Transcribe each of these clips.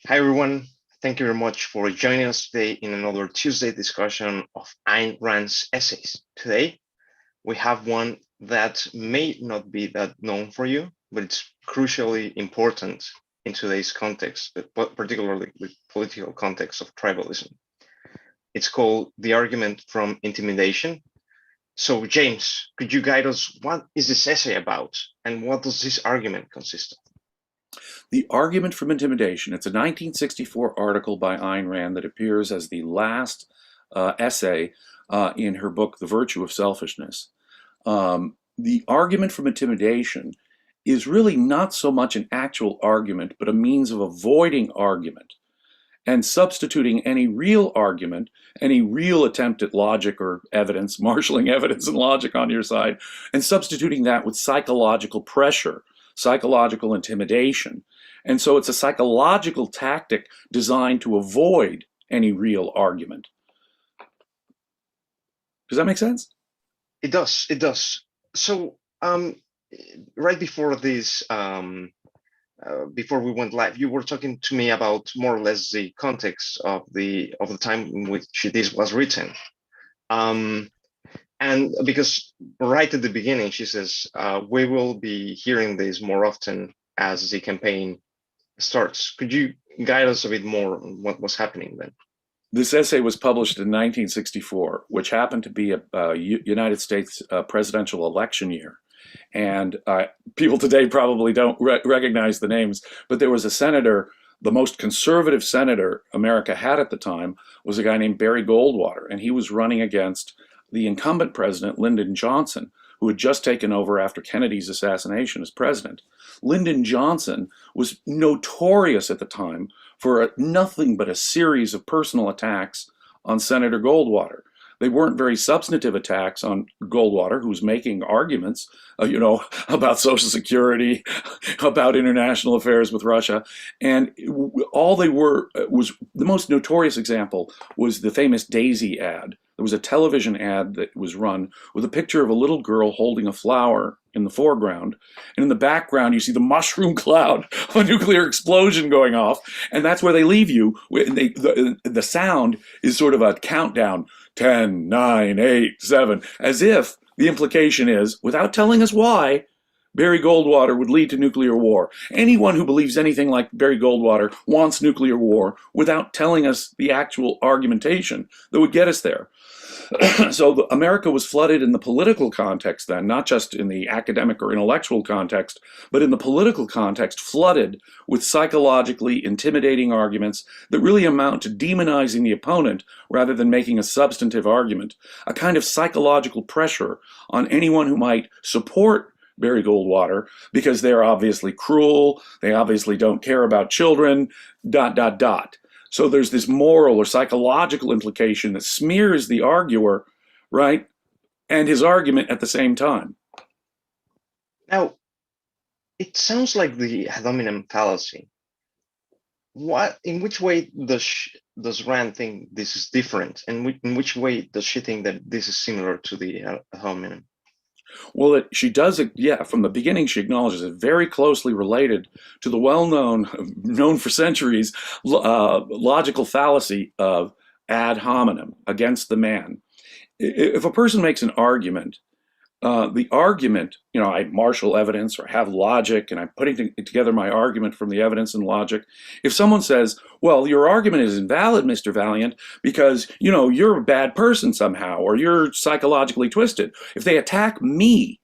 Hi, everyone. Thank you very much for joining us today in another Tuesday discussion of Ayn Rand's essays. Today, we have one that may not be that known for you, but it's crucially important in today's context, but particularly the political context of tribalism. It's called The Argument from Intimidation. So, James, could you guide us? What is this essay about, and what does this argument consist of? The Argument from Intimidation. It's a 1964 article by Ayn Rand that appears as the last essay in her book, The Virtue of Selfishness. The Argument from Intimidation is really not so much an actual argument, but a means of avoiding argument and substituting any real argument, any real attempt at logic or evidence, marshaling evidence and logic on your side, and substituting that with psychological pressure, psychological intimidation. And so it's a psychological tactic designed to avoid any real argument. Does that make sense? It does. It does. So, right before this, before we went live, you were talking to me about more or less the context of the time in which this was written, and because right at the beginning she says we will be hearing this more often as the campaign starts. Could you guide us a bit more on what was happening then? This essay was published in 1964, which happened to be a United States presidential election year. And people today probably don't recognize the names, but there was a senator, the most conservative senator America had at the time was a guy named Barry Goldwater, and he was running against the incumbent president, Lyndon Johnson, who had just taken over after Kennedy's assassination as president. Lyndon Johnson was notorious at the time for nothing but a series of personal attacks on Senator Goldwater. They weren't very substantive attacks on Goldwater, who was making arguments, about Social Security, about international affairs with Russia. And all they were was the most notorious example was the famous Daisy ad. There was a television ad that was run with a picture of a little girl holding a flower in the foreground. And in the background, you see the mushroom cloud of a nuclear explosion going off. And that's where they leave you. The sound is sort of a countdown, 10, 9, 8, 7, as if the implication is, without telling us why, Barry Goldwater would lead to nuclear war. Anyone who believes anything like Barry Goldwater wants nuclear war without telling us the actual argumentation that would get us there. So America was flooded in the political context then, not just in the academic or intellectual context, but in the political context, flooded with psychologically intimidating arguments that really amount to demonizing the opponent rather than making a substantive argument, a kind of psychological pressure on anyone who might support Barry Goldwater because they're obviously cruel, they obviously don't care about children, ... So there's this moral or psychological implication that smears the arguer, right, and his argument at the same time. Now, it sounds like the ad hominem fallacy. In which way does Rand think this is different, and in which way does she think that this is similar to the ad hominem? Well, she does it, yeah, from the beginning she acknowledges it, very closely related to the well-known, known for centuries, logical fallacy of ad hominem, against the man. If a person makes an argument, the argument, I marshal evidence or have logic and I'm putting together my argument from the evidence and logic. If someone says, well, your argument is invalid, Mr. Valliant, because, you're a bad person somehow, or you're psychologically twisted. If they attack me,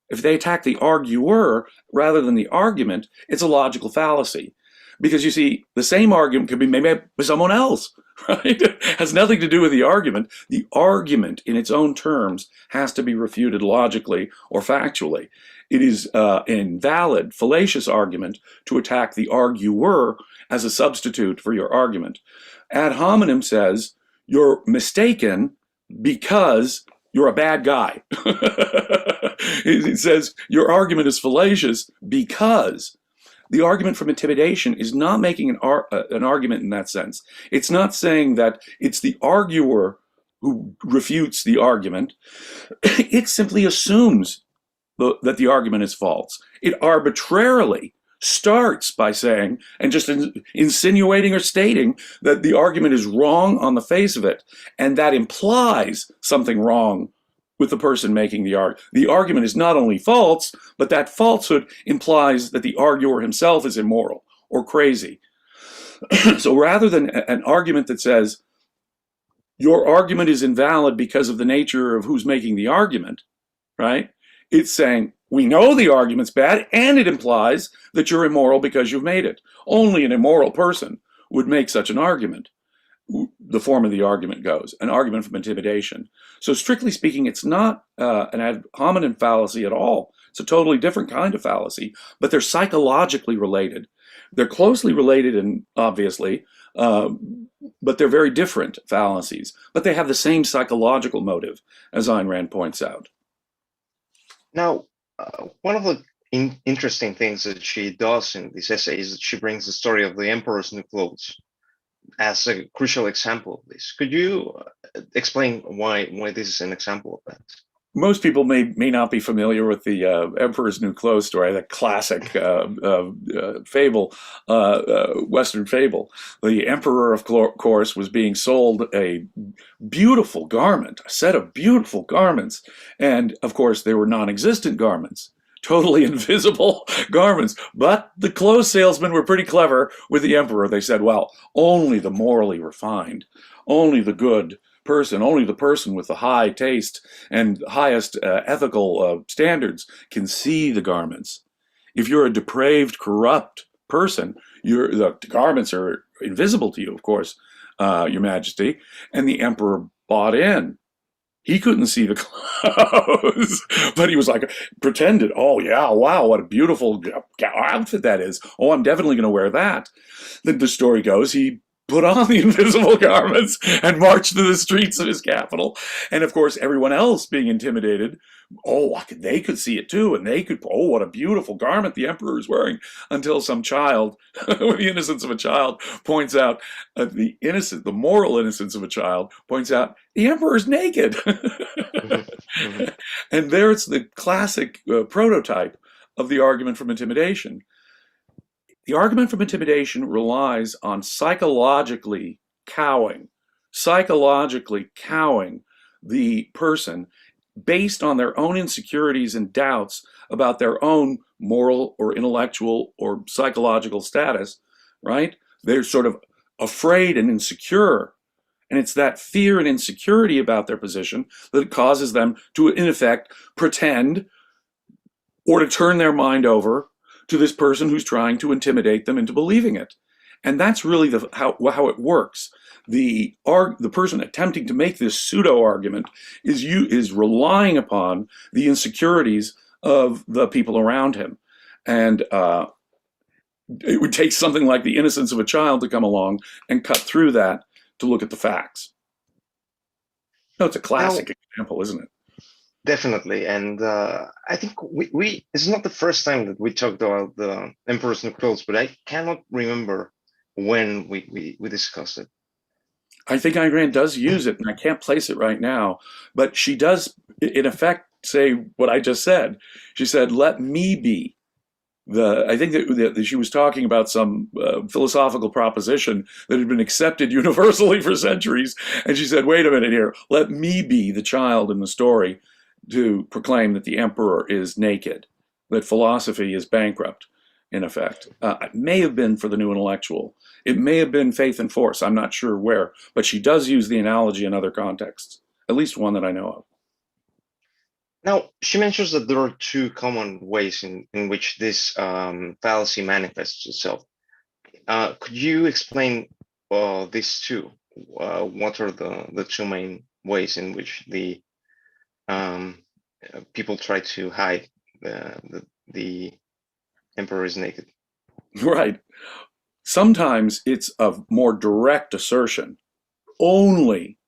if they attack the arguer rather than the argument, it's a logical fallacy. Because you see, the same argument could be made by someone else, right? It has nothing to do with the argument. The argument in its own terms has to be refuted logically or factually. It is an invalid, fallacious argument to attack the arguer as a substitute for your argument. Ad hominem says, you're mistaken because you're a bad guy. It says, your argument is fallacious because... The argument from intimidation is not making an argument in that sense. It's not saying that it's the arguer who refutes the argument. It simply assumes that the argument is false. It arbitrarily starts by saying, and just insinuating or stating that the argument is wrong on the face of it, and that implies something wrong with the person making the argument. The argument is not only false, but that falsehood implies that the arguer himself is immoral or crazy. So rather than an argument that says, your argument is invalid because of the nature of who's making the argument, right? It's saying, we know the argument's bad, and it implies that you're immoral because you've made it. Only an immoral person would make such an argument. The form of the argument goes, an argument from intimidation. So strictly speaking, it's not an ad hominem fallacy at all. It's a totally different kind of fallacy, but they're psychologically related. They're closely related, and obviously, but they're very different fallacies. But they have the same psychological motive, as Ayn Rand points out. Now, one of the interesting things that she does in this essay is that she brings the story of the emperor's new clothes as a crucial example of this. Could you explain why this is an example of that? Most people may not be familiar with the Emperor's New Clothes story, that classic fable, Western fable. The emperor, of course, was being sold a beautiful garment, a set of beautiful garments. And, of course, they were non-existent garments, totally invisible garments. But the clothes salesmen were pretty clever with the emperor. They said, well, only the morally refined, only the good person, only the person with the high taste and highest ethical standards can see the garments. If you're a depraved, corrupt person, the garments are invisible to you, of course, Your Majesty. And the emperor bought in. He couldn't see the clothes, but he was like, pretended, oh yeah, wow, what a beautiful outfit that is. Oh, I'm definitely going to wear that. Then the story goes, he put on the invisible garments and marched through the streets of his capital. And of course, everyone else being intimidated, oh, they could see it too. And they could, oh, what a beautiful garment the emperor is wearing. Until some child, with the innocence of a child, points out, the moral innocence of a child, points out, the emperor's naked. And there it's the classic prototype of the argument from intimidation. The argument from intimidation relies on psychologically cowing the person based on their own insecurities and doubts about their own moral or intellectual or psychological status, right? They're sort of afraid and insecure. And it's that fear and insecurity about their position that causes them to, in effect, pretend or to turn their mind over to this person who's trying to intimidate them into believing it. And that's really how it works. The person attempting to make this pseudo-argument is relying upon the insecurities of the people around him. And it would take something like the innocence of a child to come along and cut through that to look at the facts. No, it's a classic example, isn't it? Definitely, and I think it's not the first time that we talked about the Emperor's New Clothes, but I cannot remember when we discussed it. I think Ayn Rand does use it, and I can't place it right now, but she does, in effect, say what I just said. She said, let me be. I think that she was talking about some philosophical proposition that had been accepted universally for centuries, and she said, wait a minute here, let me be the child in the story to proclaim that the emperor is naked, that philosophy is bankrupt, in effect. It may have been for the new intellectual. It may have been Faith and Force. I'm not sure where, but she does use the analogy in other contexts, at least one that I know of. Now, she mentions that there are two common ways in which this fallacy manifests itself. Could you explain these two? What are the two main ways in which the people try to hide the emperor is naked? Right. Sometimes it's a more direct assertion. Only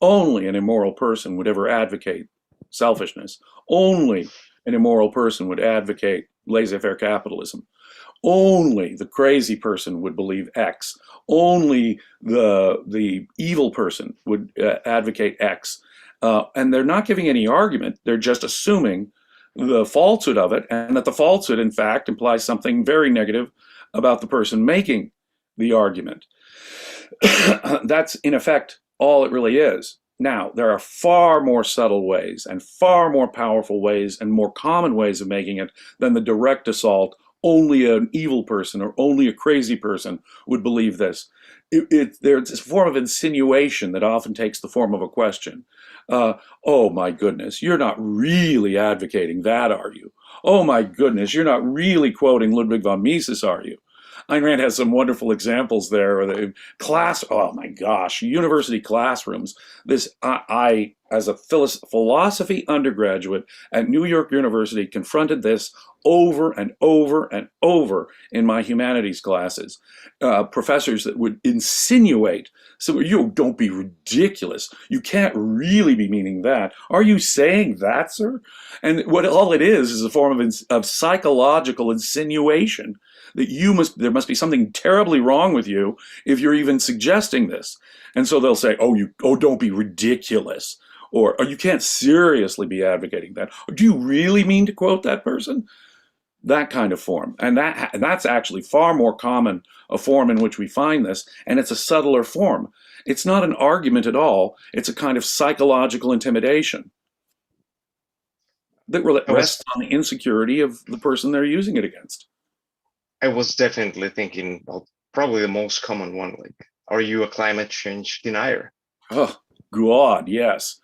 an immoral person would ever advocate selfishness. Only an immoral person would advocate laissez-faire capitalism. Only the crazy person would believe X. Only the evil person would advocate X. And they're not giving any argument. They're just assuming the falsehood of it, and that the falsehood, in fact, implies something very negative about the person making the argument. That's, in effect, all it really is. Now, there are far more subtle ways and far more powerful ways and more common ways of making it than the direct assault. Only an evil person or only a crazy person would believe this. There's this form of insinuation that often takes the form of a question. Oh my goodness, you're not really advocating that, are you? Oh my goodness, you're not really quoting Ludwig von Mises, are you? Ayn Rand has some wonderful examples there. Oh my gosh, university classrooms. I, as a philosophy undergraduate at New York University, confronted this over and over and over in my humanities classes. Professors that would insinuate, so you don't be ridiculous. You can't really be meaning that. Are you saying that, sir? And what all it is a form of psychological insinuation that there must be something terribly wrong with you if you're even suggesting this. And so they'll say, don't be ridiculous. Or you can't seriously be advocating that. Or, do you really mean to quote that person? That kind of form. And that's actually far more common, a form in which we find this, and it's a subtler form. It's not an argument at all. It's a kind of psychological intimidation that rests on the insecurity of the person they're using it against. I was definitely thinking about probably the most common one, like, are you a climate change denier? Oh, God, yes.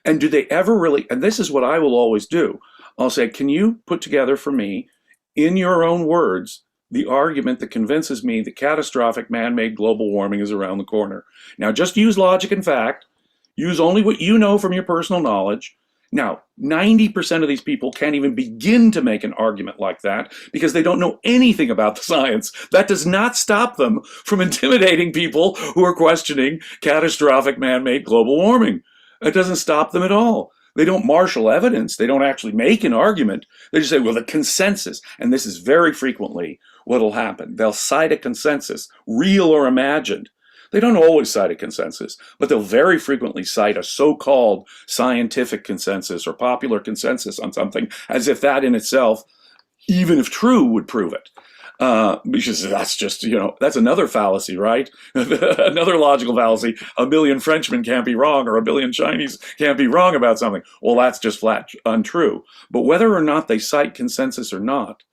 And do they ever really, and this is what I will always do. I'll say, can you put together for me, in your own words, the argument that convinces me that catastrophic man-made global warming is around the corner? Now, just use logic and fact. Use only what you know from your personal knowledge. Now, 90% of these people can't even begin to make an argument like that because they don't know anything about the science. That does not stop them from intimidating people who are questioning catastrophic man-made global warming. It doesn't stop them at all. They don't marshal evidence. They don't actually make an argument. They just say, well, the consensus, and this is very frequently what'll happen. They'll cite a consensus, real or imagined. They don't always cite a consensus, but they'll very frequently cite a so-called scientific consensus or popular consensus on something as if that in itself, even if true, would prove it. Because that's just, that's another fallacy, right? Another logical fallacy. A million Frenchmen can't be wrong, or a billion Chinese can't be wrong about something. Well, that's just flat untrue. But whether or not they cite consensus or not,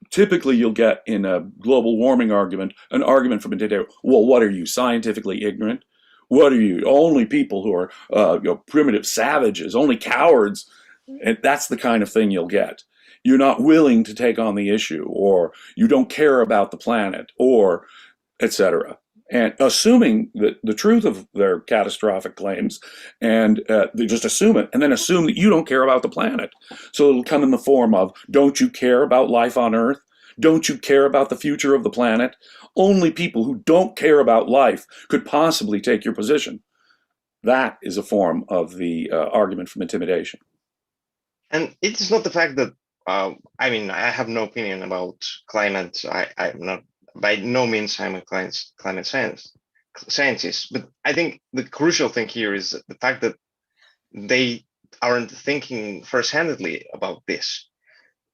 typically you'll get in a global warming argument, an argument from a today, well, what are you, scientifically ignorant? What are you, only people who are primitive savages, only cowards? And that's the kind of thing you'll get. You're not willing to take on the issue, or you don't care about the planet, or etc. And assuming that the truth of their catastrophic claims, and they just assume it, and then assume that you don't care about the planet. So it'll come in the form of, don't you care about life on Earth? Don't you care about the future of the planet? Only people who don't care about life could possibly take your position. That is a form of the argument from intimidation. And it's not the fact that, I have no opinion about climate. I'm not, by no means I'm a climate scientist, but I think the crucial thing here is the fact that they aren't thinking first-handedly about this.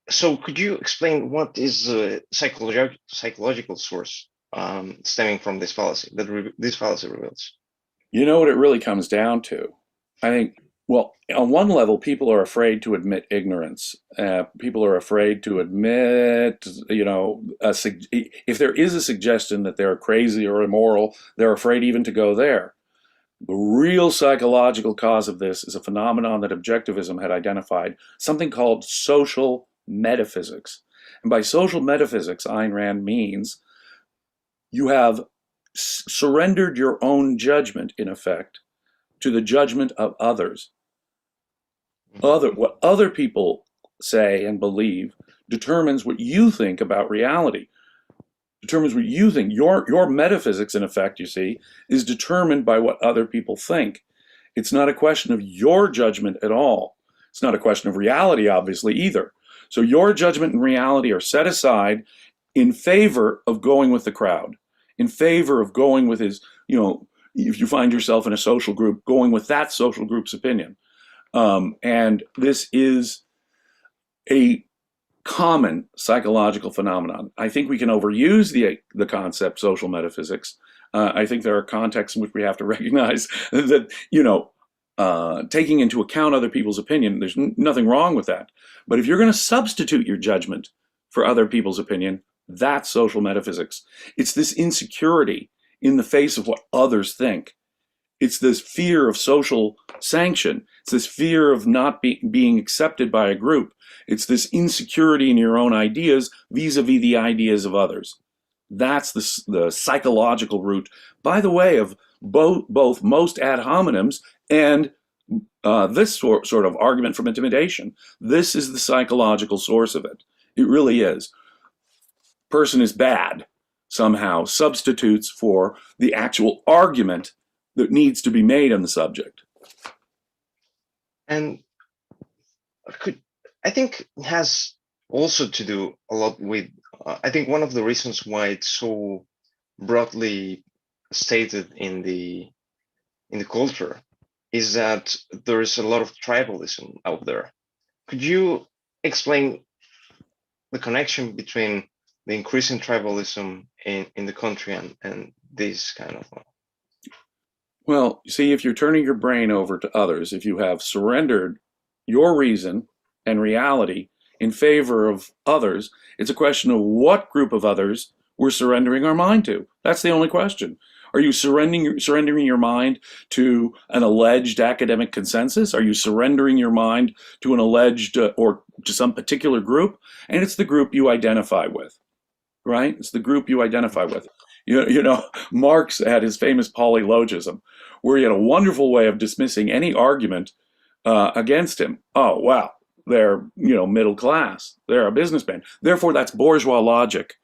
So could you explain what is the psychological source stemming from this fallacy that this fallacy reveals? You know what it really comes down to? I think, well, on one level, people are afraid to admit ignorance. People are afraid to admit, if there is a suggestion that they're crazy or immoral, they're afraid even to go there. The real psychological cause of this is a phenomenon that objectivism had identified, something called social metaphysics. And by social metaphysics, Ayn Rand means you have surrendered your own judgment, in effect, to the judgment of others. What other people say and believe determines what you think about reality, determines what you think. Your metaphysics, in effect, you see, is determined by what other people think. It's not a question of your judgment at all. It's not a question of reality, obviously, either. So your judgment and reality are set aside in favor of going with the crowd, in favor of going with his, if you find yourself in a social group, going with that social group's opinion. And this is a common psychological phenomenon. I think we can overuse the concept social metaphysics. I think there are contexts in which we have to recognize that, taking into account other people's opinion, there's nothing wrong with that. But if you're going to substitute your judgment for other people's opinion, that's social metaphysics. It's this insecurity in the face of what others think. It's this fear of social sanction. It's this fear of not being accepted by a group. It's this insecurity in your own ideas vis-a-vis the ideas of others. That's the psychological root, by the way, of both most ad hominems and this sort of argument from intimidation. This is the psychological source of it. It really is. Person is bad somehow substitutes for the actual argument that needs to be made on the subject. And I think it has also to do a lot with, I think one of the reasons why it's so broadly stated in the culture is that there is a lot of tribalism out there. Could you explain the connection between the increasing tribalism in the country and this kind of? Well, see, if you're turning your brain over to others, if you have surrendered your reason and reality in favor of others, it's a question of what group of others we're surrendering our mind to. That's the only question. Are you surrendering your mind to an alleged academic consensus? Are you surrendering your mind to an alleged or to some particular group? And it's the group you identify with, right? It's the group you identify with. You know, Marx had his famous polylogism, where he had a wonderful way of dismissing any argument against him. Oh, wow, they're, middle class. They're a businessman. Therefore, that's bourgeois logic.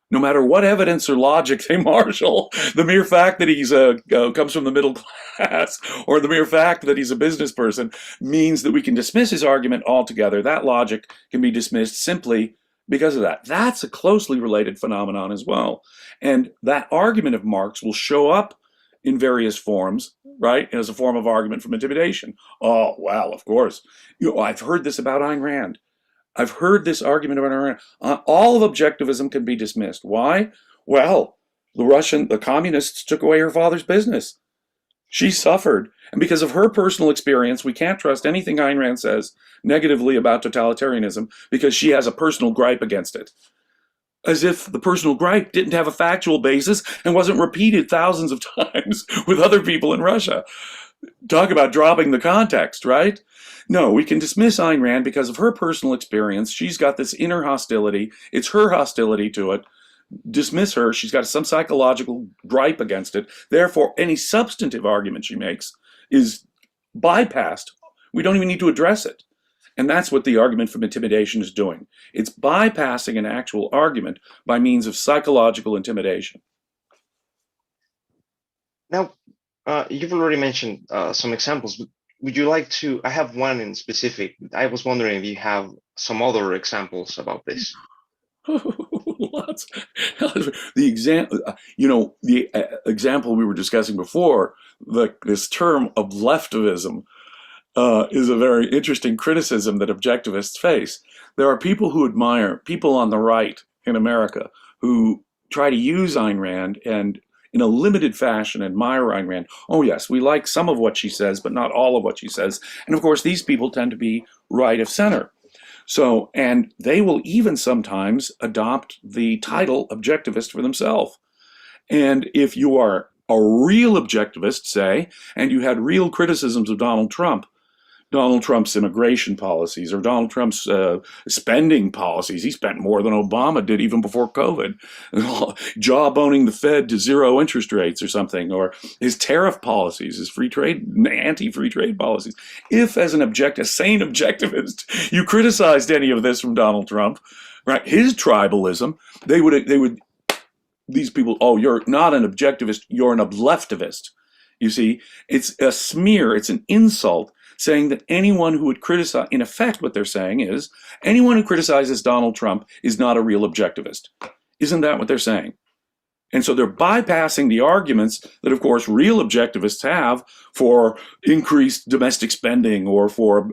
No matter what evidence or logic they marshal, the mere fact that he's comes from the middle class, or the mere fact that he's a business person, means that we can dismiss his argument altogether. That logic can be dismissed simply because of that. That's a closely related phenomenon as well. And that argument of Marx will show up in various forms, right, as a form of argument from intimidation. Oh, well, of course. I've heard this about Ayn Rand. I've heard this argument about Ayn Rand. All of objectivism can be dismissed. Why? Well, the communists took away her father's business. She suffered. And because of her personal experience, we can't trust anything Ayn Rand says negatively about totalitarianism because she has a personal gripe against it. As if the personal gripe didn't have a factual basis and wasn't repeated thousands of times with other people in Russia. Talk about dropping the context, right? No, we can dismiss Ayn Rand because of her personal experience. She's got this inner hostility. It's her hostility to it. Dismiss her. She's got some psychological gripe against it. Therefore, any substantive argument she makes is bypassed. We don't even need to address it. And that's what the argument from intimidation is doing. It's bypassing an actual argument by means of psychological intimidation. Now, you've already mentioned some examples, but would you like to? I have one in specific. I was wondering if you have some other examples about this. Lots. The example we were discussing before, this term of leftivism, is a very interesting criticism that objectivists face. There are people who admire, people on the right in America, who try to use Ayn Rand and in a limited fashion admire Ayn Rand. Oh yes, we like some of what she says, but not all of what she says. And of course, these people tend to be right of center. So, and they will even sometimes adopt the title objectivist for themselves. And if you are a real objectivist, say, and you had real criticisms of Donald Trump's immigration policies, or Donald Trump's spending policies. He spent more than Obama did even before COVID. Jawboning the Fed to zero interest rates or something, or his tariff policies, his anti-free trade policies. If, as a sane objectivist, you criticized any of this from Donald Trump, right? His tribalism, these people, oh, you're not an objectivist, you're an leftivist. You see, it's a smear, it's an insult, saying that anyone who would criticize, in effect what they're saying is, anyone who criticizes Donald Trump is not a real objectivist. Isn't that what they're saying? And so they're bypassing the arguments that, of course, real objectivists have for increased domestic spending or for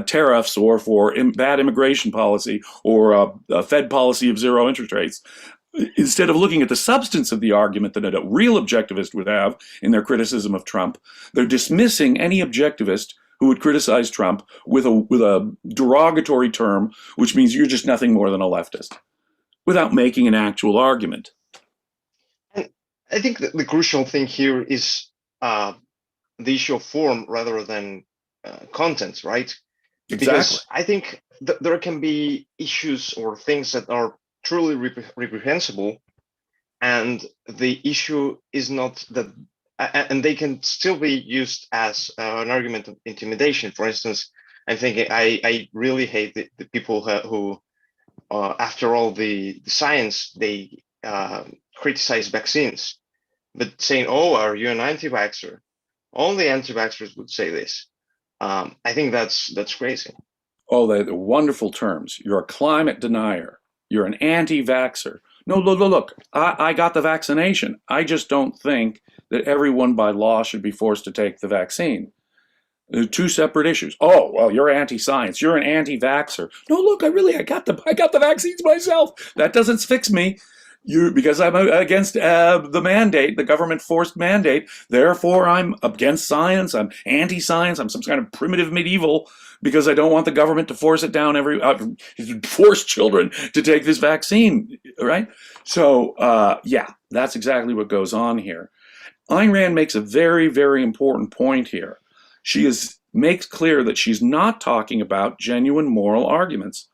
tariffs or for bad immigration policy or a Fed policy of zero interest rates. Instead of looking at the substance of the argument that a real objectivist would have in their criticism of Trump, they're dismissing any objectivist who would criticize Trump with a derogatory term, which means you're just nothing more than a leftist, without making an actual argument. And I think that the crucial thing here is the issue of form rather than content, right? Exactly. Because I think there can be issues or things that are truly reprehensible, and the issue is not that, and they can still be used as an argument of intimidation. For instance, I'm thinking I really hate the people who after all the science, they criticize vaccines, but saying, "Oh, are you an anti-vaxxer?" Only anti-vaxxers would say this. I think that's crazy. Oh, they're wonderful terms. You're a climate denier. You're an anti-vaxxer. No, look, I got the vaccination. I just don't think that everyone by law should be forced to take the vaccine. They're two separate issues. Oh, well, you're anti-science. You're an anti-vaxxer. No, look, I got the vaccines myself. That doesn't fix me. Because I'm against the mandate, the government forced mandate. Therefore, I'm against science. I'm anti-science. I'm some kind of primitive medieval because I don't want the government to force it down force children to take this vaccine, right? So, yeah, that's exactly what goes on here. Ayn Rand makes a very, very important point here. She makes clear that she's not talking about genuine moral arguments.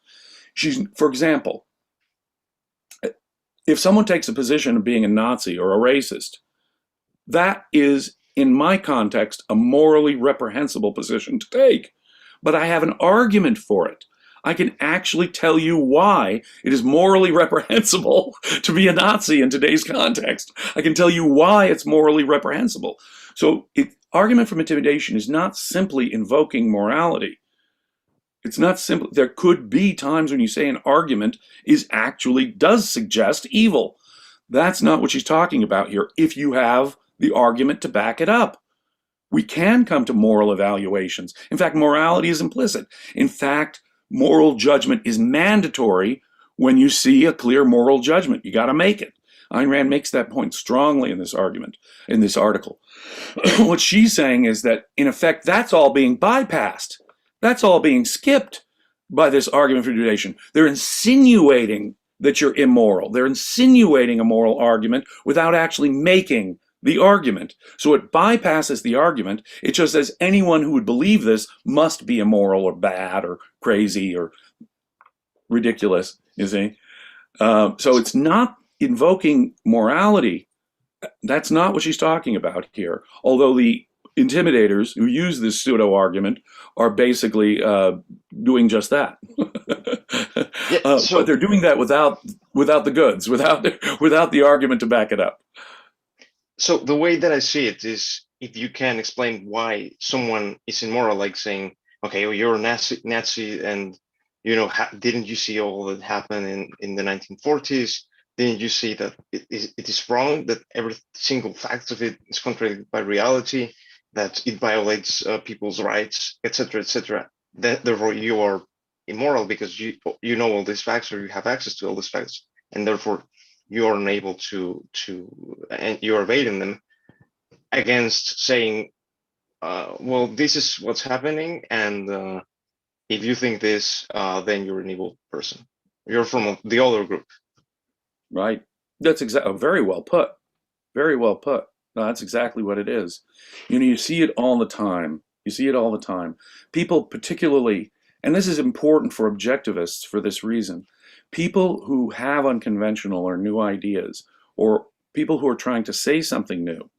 For example, if someone takes a position of being a Nazi or a racist, that is, in my context, a morally reprehensible position to take. But I have an argument for it. I can actually tell you why it is morally reprehensible to be a Nazi in today's context. I can tell you why it's morally reprehensible. So argument from intimidation is not simply invoking morality. It's not simple. There could be times when you say an argument does suggest evil. That's not what she's talking about here. If you have the argument to back it up, we can come to moral evaluations. In fact, morality is implicit. In fact, moral judgment is mandatory when you see a clear moral judgment. You got to make it. Ayn Rand makes that point strongly in this argument, in this article. What she's saying is that, in effect, that's all being bypassed. That's all being skipped by this argument for intimidation. They're insinuating that you're immoral. They're insinuating a moral argument without actually making the argument. So it bypasses the argument. It just says anyone who would believe this must be immoral or bad or crazy or ridiculous, you see? So it's not invoking morality. That's not what she's talking about here. Although the intimidators who use this pseudo-argument are basically doing just that. But they're doing that without the goods, without the argument to back it up. So the way that I see it is, if you can explain why someone is immoral, like saying, okay, well, you're a Nazi and, didn't you see all that happened in the 1940s? Didn't you see that it is wrong, that every single fact of it is contradicted by reality, that it violates people's rights, etc., etc. Therefore, you are immoral because you know all these facts, or you have access to all these facts, and therefore you are unable to and you are evading them against saying, well, this is what's happening, and if you think this, then you're an evil person. You're from the other group. Right. That's very well put. Very well put. No, that's exactly what it is. You see it all the time. You see it all the time. People particularly, and this is important for objectivists for this reason, people who have unconventional or new ideas, or people who are trying to say something new,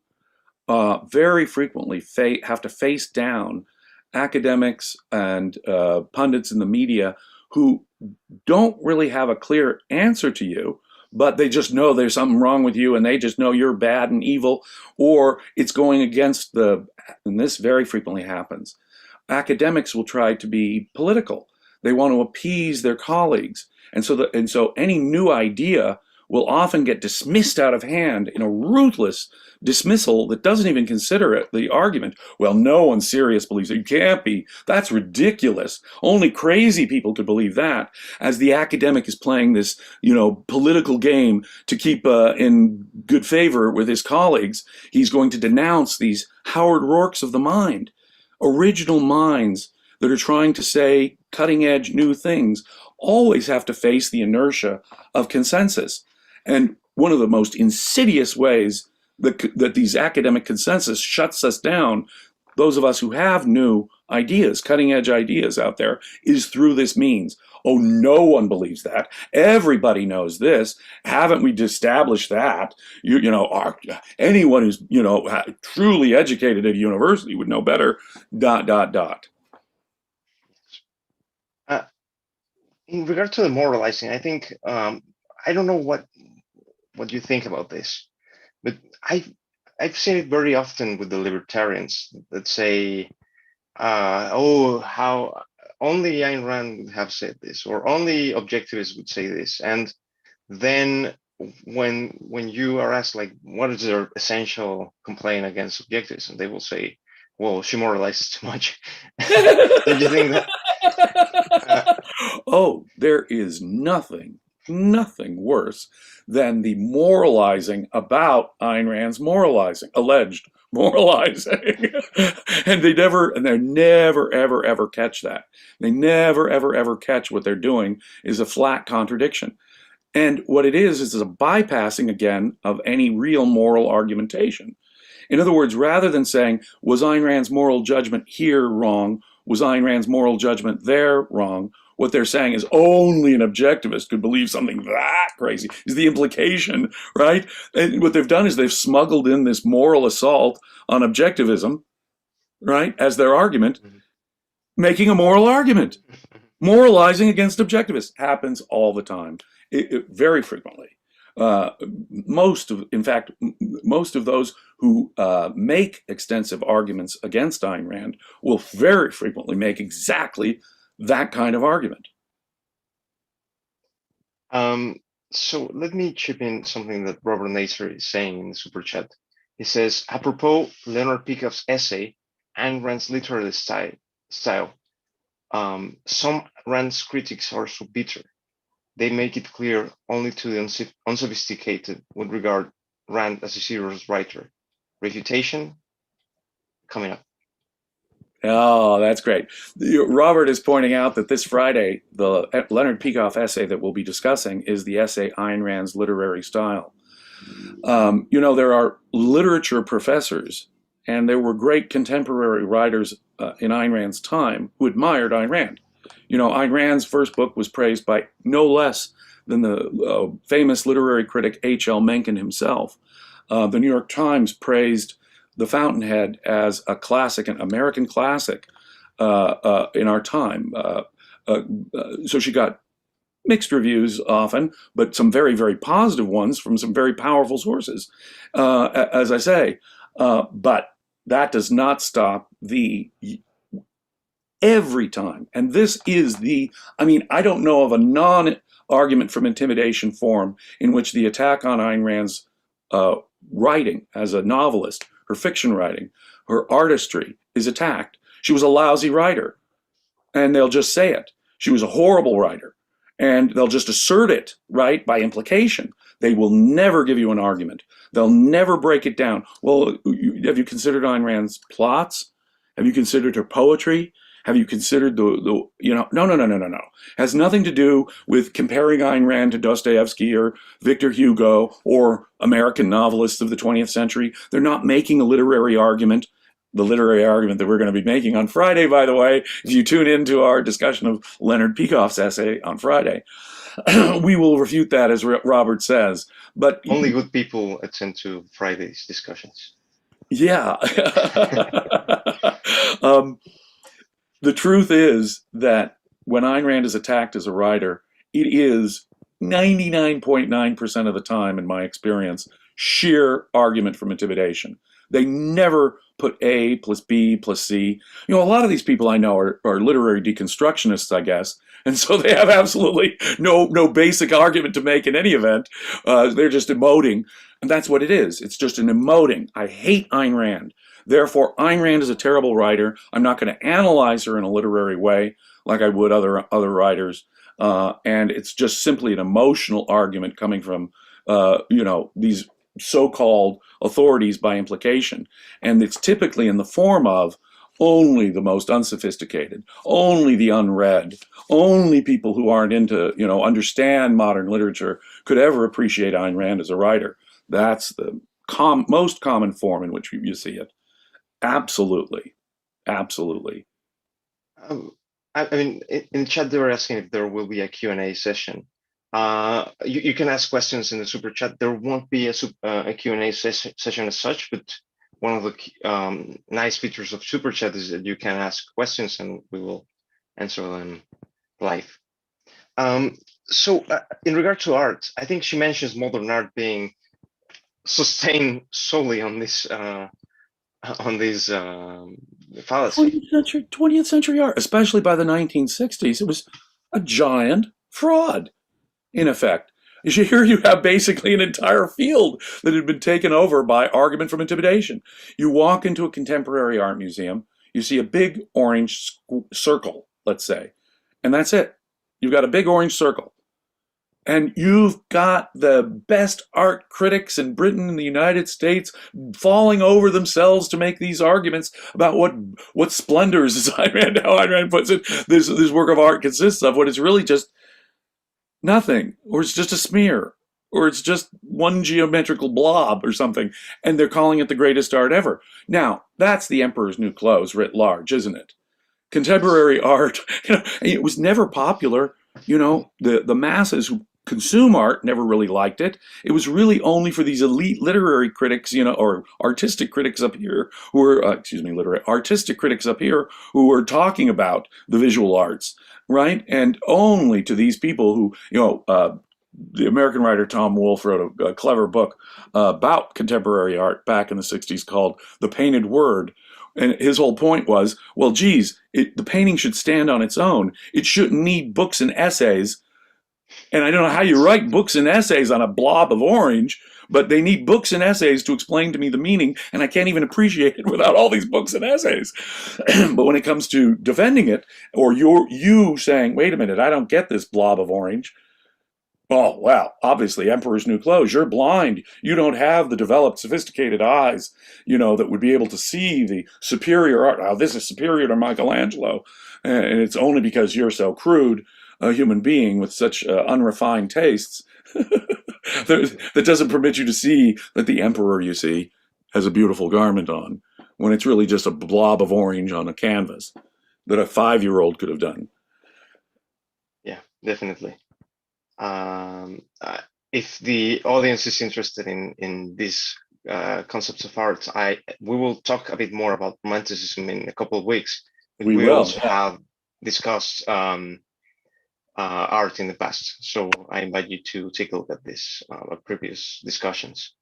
very frequently have to face down academics and pundits in the media who don't really have a clear answer to you, but they just know there's something wrong with you and they just know you're bad and evil, or it's going against and this very frequently happens. Academics will try to be political. They want to appease their colleagues. And so any new idea will often get dismissed out of hand in a ruthless dismissal that doesn't even consider it the argument. Well, no one serious believes it. You can't be. That's ridiculous. Only crazy people could believe that. As the academic is playing this, political game to keep in good favor with his colleagues, he's going to denounce these Howard Rourkes of the mind, original minds that are trying to say cutting edge new things always have to face the inertia of consensus. And one of the most insidious ways that these academic consensus shuts us down, those of us who have new ideas, cutting edge ideas out there, is through this means. Oh, no one believes that. Everybody knows this. Haven't we established that? Anyone who's, truly educated at a university would know better, ... In regard to the moralizing, I think I don't know what you think about this, but I've seen it very often with the libertarians that say, how only Ayn Rand would have said this, or only objectivists would say this. And then when you are asked, like, what is their essential complaint against objectivism, they will say, well, she moralizes too much. Don't you think that? Oh, there is nothing worse than the moralizing about Ayn Rand's moralizing, alleged moralizing. And they never, ever catch that. They never, ever catch what they're doing is a flat contradiction. And what it is a bypassing, again, of any real moral argumentation. In other words, rather than saying, was Ayn Rand's moral judgment here wrong? Was Ayn Rand's moral judgment there wrong? What they're saying is only an objectivist could believe something that crazy, is the implication, right? And what they've done is they've smuggled in this moral assault on objectivism, right, as their argument, making a moral argument. Moralizing against objectivists happens all the time, very frequently. Most of those who make extensive arguments against Ayn Rand will very frequently make exactly that kind of argument. So let me chip in something that Robert Naser is saying in the super chat. He says, apropos Leonard Peikoff's essay, Ayn Rand's literary style. Some Rand's critics are so bitter. They make it clear only to the unsophisticated would regard Rand as a serious writer. Refutation coming up. Oh, that's great. Robert is pointing out that this Friday, the Leonard Peikoff essay that we'll be discussing is the essay Ayn Rand's Literary Style. There are literature professors, and there were great contemporary writers in Ayn Rand's time who admired Ayn Rand. Ayn Rand's first book was praised by no less than the famous literary critic H.L. Mencken himself. The New York Times praised The Fountainhead as a classic, an American classic in our time. So she got mixed reviews often, but some very, very positive ones from some very powerful sources, as I say. But that does not stop every time. And this is I don't know of a non-argument from intimidation form in which the attack on Ayn Rand's writing as a novelist, her fiction writing, her artistry is attacked. She was a lousy writer, and they'll just say it. She was a horrible writer, and they'll just assert it, right, by implication. They will never give you an argument. They'll never break it down. Well, have you considered Ayn Rand's plots? Have you considered her poetry? Have you considered no. Has nothing to do with comparing Ayn Rand to Dostoevsky or Victor Hugo or American novelists of the 20th century. They're not making a literary argument. The literary argument that we're going to be making on Friday, by the way, if you tune into our discussion of Leonard Peikoff's essay on Friday, we will refute that, as Robert says. But only good people attend to Friday's discussions. Yeah. The truth is that when Ayn Rand is attacked as a writer, it is 99.9% of the time, in my experience, sheer argument from intimidation. They never put A plus B plus C. You know, a lot of these people I know are literary deconstructionists, I guess, and so they have absolutely no basic argument to make in any event. They're just emoting, and that's what it is. It's just an emoting. I hate Ayn Rand. Therefore, Ayn Rand is a terrible writer. I'm not going to analyze her in a literary way like I would other writers. And it's just simply an emotional argument coming from these so-called authorities by implication, and it's typically in the form of only the most unsophisticated, only the unread, only people who aren't into, understand modern literature could ever appreciate Ayn Rand as a writer. That's the most common form in which you see it. Absolutely. Absolutely. I mean, in chat, they were asking if there will be a Q&A session. You can ask questions in the super chat. There won't be a Q&A session as such, but one of the nice features of super chat is that you can ask questions and we will answer them live. So in regard to art, I think she mentions modern art being sustained solely on this fallacy. 20th century art, especially by the 1960s, it was a giant fraud, in effect. Here you have basically an entire field that had been taken over by argument from intimidation. You walk into a contemporary art museum, you see a big orange circle, let's say, and that's it. You've got a big orange circle. And you've got the best art critics in Britain and the United States falling over themselves to make these arguments about what splendors, as how Ayn Rand puts it, this work of art consists of, when it's really just nothing, or it's just a smear, or it's just one geometrical blob or something, and they're calling it the greatest art ever. Now, that's the emperor's new clothes writ large, isn't it? Contemporary art, it was never popular. The masses who consume art never really liked it. It was really only for these elite literary critics, or artistic critics up here who were, artistic critics up here who were talking about the visual arts, right? And only to these people who, the American writer Tom Wolfe wrote a clever book about contemporary art back in the 60s called The Painted Word. And his whole point was, well, geez, the painting should stand on its own. It shouldn't need books and essays. And I don't know how you write books and essays on a blob of orange, but they need books and essays to explain to me the meaning, and I can't even appreciate it without all these books and essays. But when it comes to defending it, or you saying, wait a minute, I don't get this blob of orange. Oh, well, obviously, Emperor's New Clothes, you're blind. You don't have the developed, sophisticated eyes, that would be able to see the superior art. Oh, this is superior to Michelangelo. And it's only because you're so crude a human being with such unrefined tastes that doesn't permit you to see that the emperor, you see, has a beautiful garment on, when it's really just a blob of orange on a canvas that a 5-year-old could have done. Yeah, definitely. If the audience is interested in these concepts of art, we will talk a bit more about romanticism in a couple of weeks. We will also have discussed art in the past, so I invite you to take a look at this previous discussions.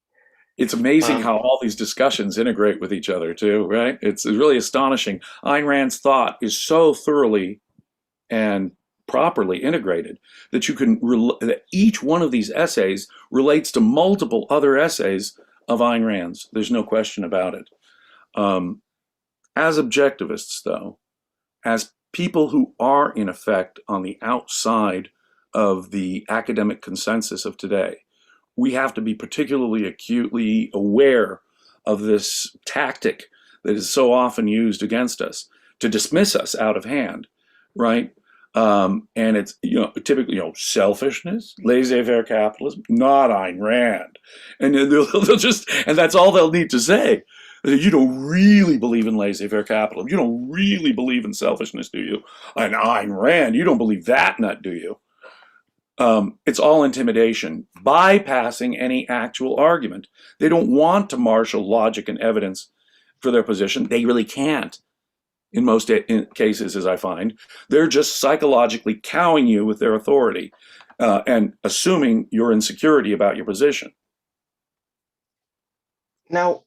It's amazing how all these discussions integrate with each other too, right? It's really astonishing. Ayn Rand's thought is so thoroughly and properly integrated that that each one of these essays relates to multiple other essays of Ayn Rand's. There's no question about it. As objectivists, though, as people who are in effect on the outside of the academic consensus of today, we have to be particularly acutely aware of this tactic that is so often used against us to dismiss us out of hand, right? And it's, typically, selfishness, laissez-faire capitalism, not Ayn Rand. And they'll just, and that's all they'll need to say. You don't really believe in laissez-faire capitalism. You don't really believe in selfishness, do you? And Ayn Rand, you don't believe that nut, do you? It's all intimidation, bypassing any actual argument. They don't want to marshal logic and evidence for their position. They really can't. In most cases, as I find, they're just psychologically cowing you with their authority and assuming your insecurity about your position. Now,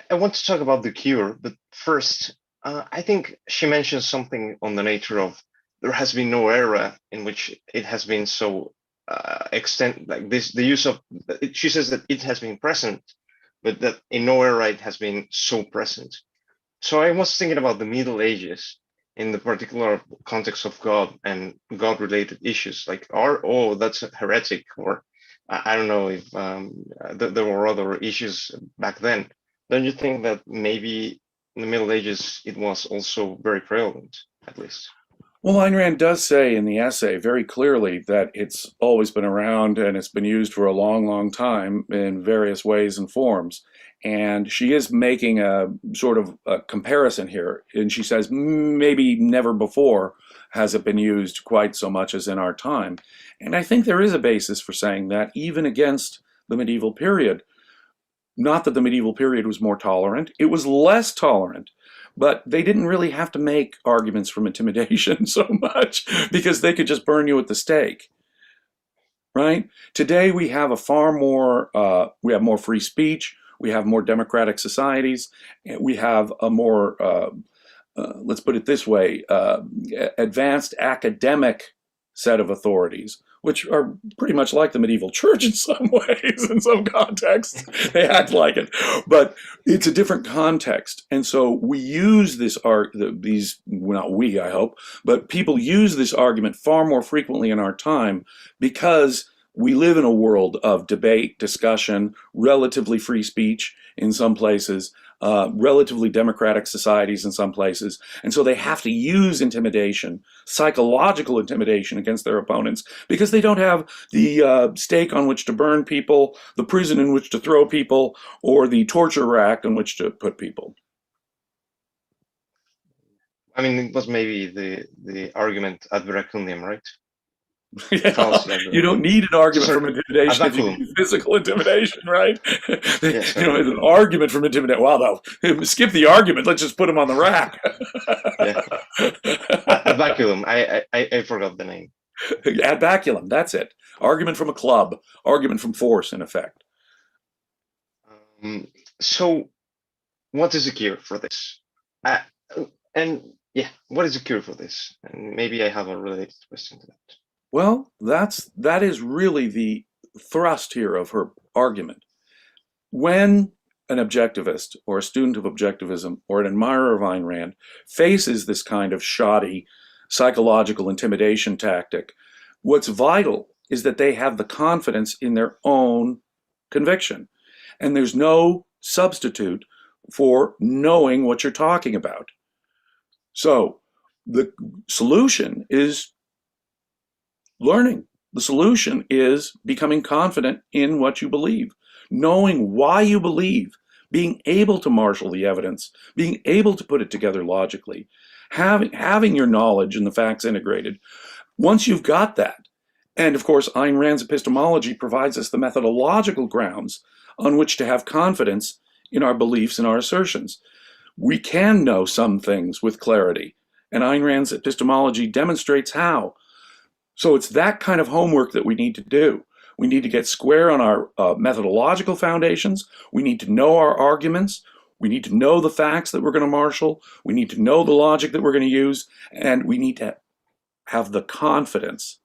I want to talk about the cure, but first, I think she mentioned something on the nature of there has been no era in which it has been so extent like this. The use of she says that it has been present, but that in no era it has been so present. So I was thinking about the Middle Ages in the particular context of God and God-related issues, like oh, that's a heretic, or I don't know if there were other issues back then. Don't you think that maybe in the Middle Ages it was also very prevalent, at least? Well, Ayn Rand does say in the essay very clearly that it's always been around and it's been used for a long, long time in various ways and forms. And she is making a sort of a comparison here. And she says maybe never before has it been used quite so much as in our time. And I think there is a basis for saying that, even against the medieval period. Not that the medieval period was more tolerant, it was less tolerant. But they didn't really have to make arguments from intimidation so much because they could just burn you at the stake, right? Today we have we have more free speech, we have more democratic societies, we have a more, let's put it this way, advanced academic set of authorities, which are pretty much like the medieval church in some ways, in some contexts. They act like it, but it's a different context. And so we use not we, I hope, but people use this argument far more frequently in our time because we live in a world of debate, discussion, relatively free speech in some places, relatively democratic societies in some places. And so they have to use intimidation, psychological intimidation against their opponents because they don't have the stake on which to burn people, the prison in which to throw people, or the torture rack on which to put people. I mean, it was maybe the argument ad veracundium, right? The Yeah, fallacy ad you don't veracundium. need an argument Sorry, from ad intimidation if you can vacuum. use physical intimidation, right? Yeah, sorry. An argument from intimidation. Wow, no, skip the argument. Let's just put him on the rack. Yeah, ad vacuum. I forgot the name. Ad baculum. That's it. Argument from a club. Argument from force, in effect. Um, so, what is the cure for this? Uh, and yeah, what is the cure for this? And maybe I have a related question to that. Well, that is really the thrust here of her argument. When an objectivist or a student of objectivism or an admirer of Ayn Rand faces this kind of shoddy psychological intimidation tactic, what's vital is that they have the confidence in their own conviction. And there's no substitute for knowing what you're talking about. So the solution is learning. The solution is becoming confident in what you believe, knowing why you believe, being able to marshal the evidence, being able to put it together logically, having your knowledge and the facts integrated. Once you've got that, and of course, Ayn Rand's epistemology provides us the methodological grounds on which to have confidence in our beliefs and our assertions. We can know some things with clarity, and Ayn Rand's epistemology demonstrates how. So it's that kind of homework that we need to do. We need to get square on our methodological foundations. We need to know our arguments. We need to know the facts that we're going to marshal. We need to know the logic that we're going to use. And we need to have the confidence,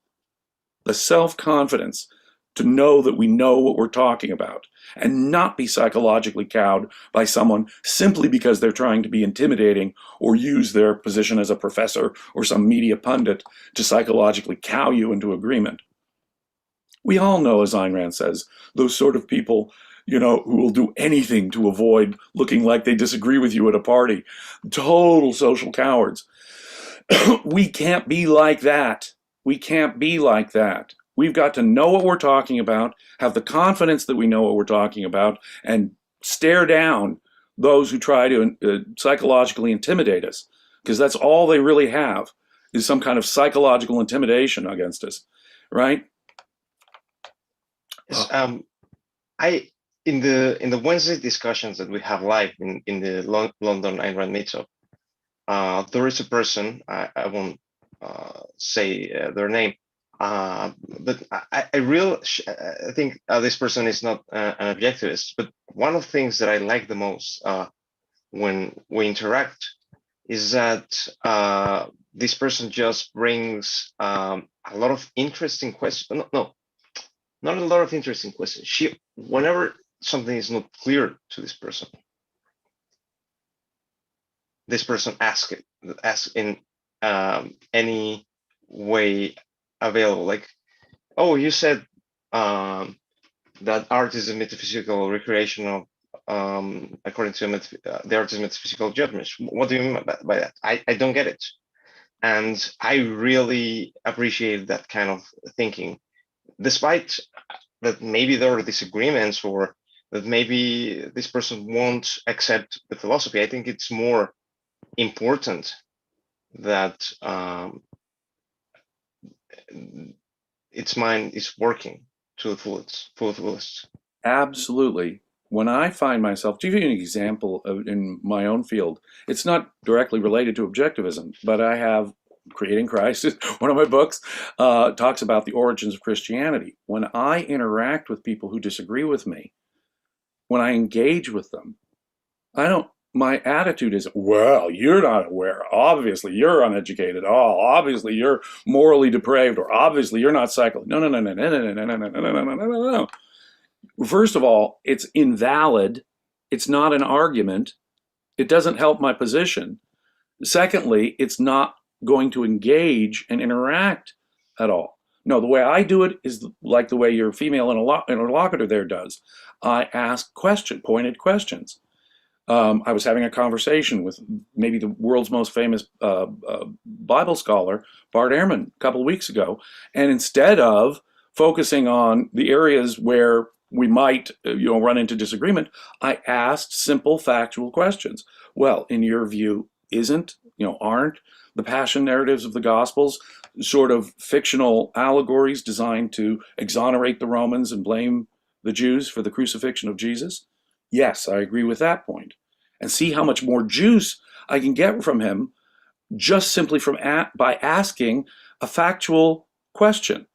the self-confidence to know that we know what we're talking about and not be psychologically cowed by someone simply because they're trying to be intimidating or use their position as a professor or some media pundit to psychologically cow you into agreement. We all know, as Ayn Rand says, those sort of people, who will do anything to avoid looking like they disagree with you at a party. Total social cowards. We can't be like that. We can't be like that. We've got to know what we're talking about, have the confidence that we know what we're talking about, and stare down those who try to psychologically intimidate us, because that's all they really have is some kind of psychological intimidation against us, right? Yes, I in the Wednesday discussions that we have live in the London Ayn Rand meetup, there is a person I won't say their name. But I think this person is not an objectivist. But one of the things that I like the most when we interact is that this person just brings a lot of interesting questions. No, not a lot of interesting questions. Whenever something is not clear to this person asks in any way available. Like, oh, you said that art is a metaphysical recreation of, according to the artist's metaphysical judgments. What do you mean by that? I don't get it. And I really appreciate that kind of thinking, despite that maybe there are disagreements or that maybe this person won't accept the philosophy. I think it's more important that its mind is working to the fullest. Absolutely. When I find myself, to give you an example in my own field, it's not directly related to objectivism, but I have Creating Christ, one of my books, talks about the origins of Christianity. When I interact with people who disagree with me, when I engage with them, my attitude is, well, you're not aware. Obviously, you're uneducated. Oh, obviously, you're morally depraved, or obviously, you're not psycho. No, no, no, no, no, no, no, no, no, no, no, no, no, no. First of all, it's invalid. It's not an argument. It doesn't help my position. Secondly, it's not going to engage and interact at all. No, the way I do it is like the way your female interlocutor there does. I ask pointed questions. I was having a conversation with maybe the world's most famous Bible scholar, Bart Ehrman, a couple of weeks ago, and instead of focusing on the areas where we might run into disagreement, I asked simple factual questions. Well, in your view, aren't the passion narratives of the Gospels sort of fictional allegories designed to exonerate the Romans and blame the Jews for the crucifixion of Jesus? Yes, I agree with that point. And see how much more juice I can get from him just simply by asking a factual question.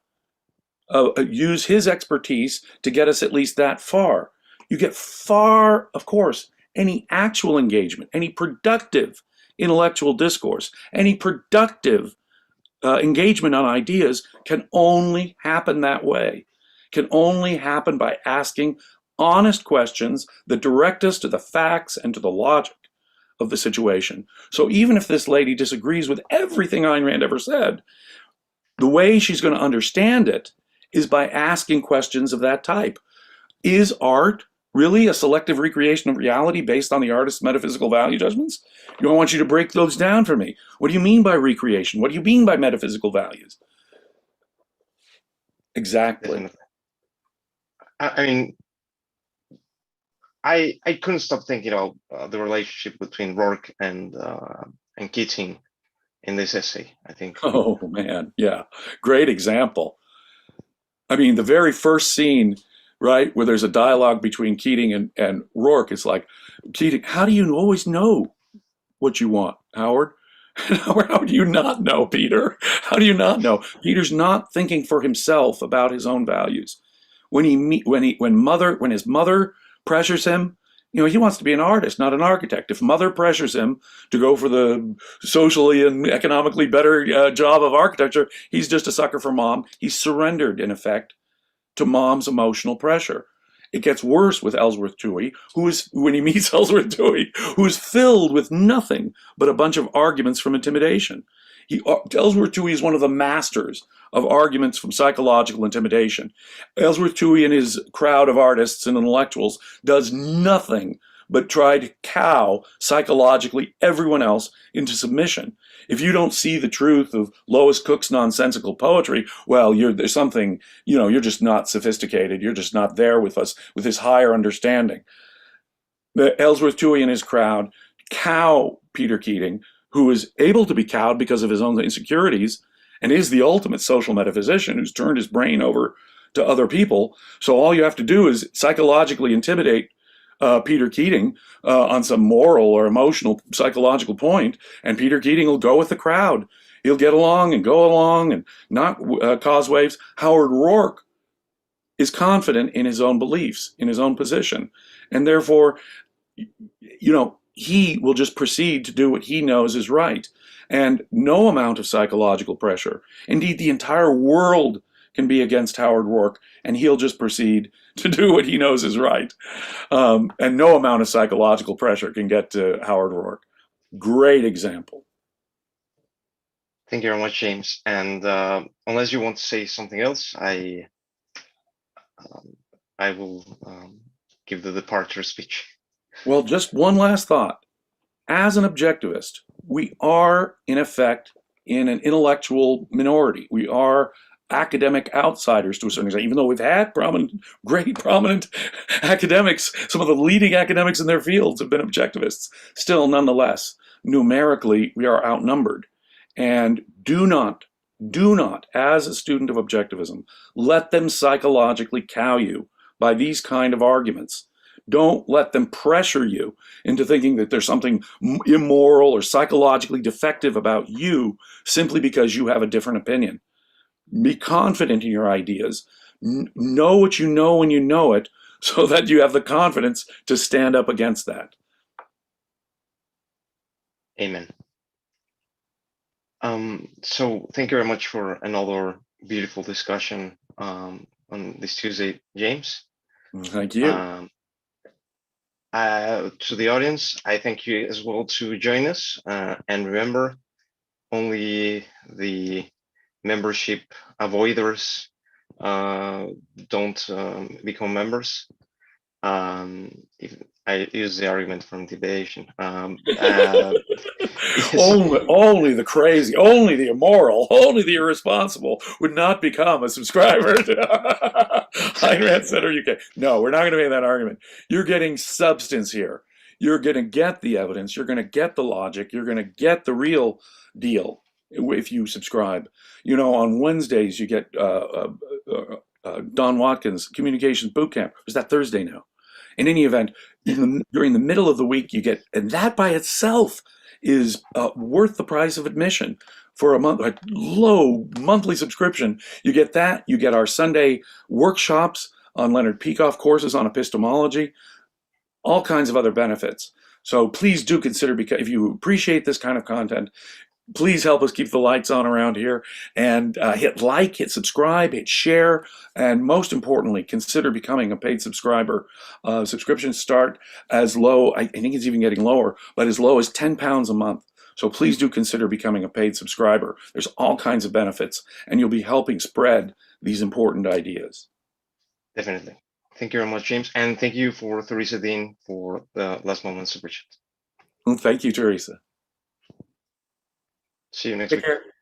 Use his expertise to get us at least that far. You get far, of course, any actual engagement, any productive intellectual discourse, any productive engagement on ideas can only happen that way, can only happen by asking honest questions that direct us to the facts and to the logic of the situation. So even if this lady disagrees with everything Ayn Rand ever said, the way she's going to understand it is by asking questions of that type. Is art really a selective recreation of reality based on the artist's metaphysical value judgments? I want you to break those down for me. What do you mean by recreation? What do you mean by metaphysical values? Exactly. Definitely. I mean, I couldn't stop thinking about the relationship between Rourke and Keating in this essay, I think. Oh, man. Yeah. Great example. I mean, the very first scene, right, where there's a dialogue between Keating and Rourke, it's like, Keating, how do you always know what you want, Howard? How do you not know, Peter? How do you not know? Peter's not thinking for himself about his own values. When his mother pressures him, he wants to be an artist, not an architect. If mother pressures him to go for the socially and economically better job of architecture, he's just a sucker for mom. He's surrendered, in effect, to mom's emotional pressure. It gets worse with Ellsworth Toohey, when he meets Ellsworth Toohey, who's filled with nothing but a bunch of arguments from intimidation. Ellsworth Toohey is one of the masters of arguments from psychological intimidation. Ellsworth Toohey and his crowd of artists and intellectuals does nothing but try to cow psychologically everyone else into submission. If you don't see the truth of Lois Cook's nonsensical poetry, well, there's something, you're just not sophisticated. You're just not there with us, with this higher understanding. Ellsworth Toohey and his crowd cow Peter Keating, who is able to be cowed because of his own insecurities and is the ultimate social metaphysician who's turned his brain over to other people. So all you have to do is psychologically intimidate Peter Keating on some moral or emotional psychological point, and Peter Keating will go with the crowd. He'll get along and go along and not cause waves. Howard Rourke is confident in his own beliefs, in his own position, and therefore, he will just proceed to do what he knows is right. And no amount of psychological pressure, indeed, the entire world can be against Howard Rourke, and he'll just proceed to do what he knows is right. And no amount of psychological pressure can get to Howard Rourke. Great example. Thank you very much, James. And unless you want to say something else, I will give the departure speech. Well, just one last thought. As an objectivist, we are, in effect, in an intellectual minority. We are academic outsiders to a certain extent, even though we've had great prominent academics. Some of the leading academics in their fields have been objectivists. Still, nonetheless, numerically, we are outnumbered. And do not, as a student of objectivism, let them psychologically cow you by these kind of arguments. Don't let them pressure you into thinking that there's something immoral or psychologically defective about you simply because you have a different opinion. Be confident in your ideas. Know what you know when you know it, so that you have the confidence to stand up against that. Amen. So thank you very much for another beautiful discussion on this Tuesday, James. Thank you. To the audience, I thank you as well to join us. And remember, only the membership avoiders don't become members. If I use the argument from Intimidation. Only the crazy, only the immoral, only the irresponsible would not become a subscriber to Ayn Rand Center UK. No, we're not going to make that argument. You're getting substance here. You're going to get the evidence. You're going to get the logic. You're going to get the real deal if you subscribe. On Wednesdays, you get Don Watkins' Communications Bootcamp. Is that Thursday now? In any event, during the middle of the week, you get, and that by itself is worth the price of admission for a low monthly subscription. You get that. You get our Sunday workshops on Leonard Peikoff, courses on epistemology, all kinds of other benefits. So please do consider, because if you appreciate this kind of content, please help us keep the lights on around here, and hit like, hit subscribe, hit share, and most importantly, consider becoming a paid subscriber. Subscriptions start as low, I think it's even getting lower, but as low as £10 a month. So please do consider becoming a paid subscriber. There's all kinds of benefits, and you'll be helping spread these important ideas. Definitely. Thank you very much, James. And thank you for Teresa Dean for the last moment super chat. Well, thank you, Teresa. See you next Take week. care.